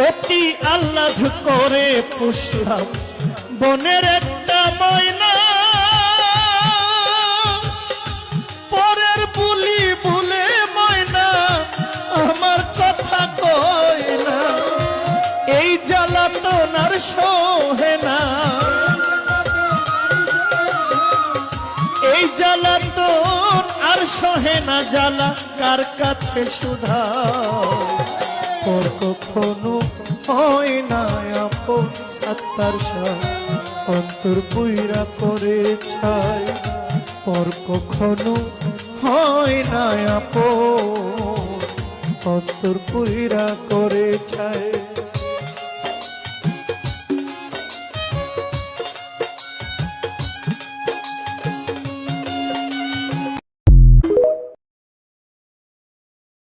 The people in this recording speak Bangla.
অতি আহ্লাদ করে পুষলাম বনের একটা ময়না, পরের বুলি বলে ময়না আমার কথা কয় না, এই জ্বালাতন আর সহে না, এই জ্বালাতন আর সহে না, জ্বালা কার কাছে সুধা পর কখনো হয় না আপন সাত্তার শাহ অন্তর পুইরা করে ছাই, পর কখনো হয় না আপন অন্তর পুইরা করে ছাই।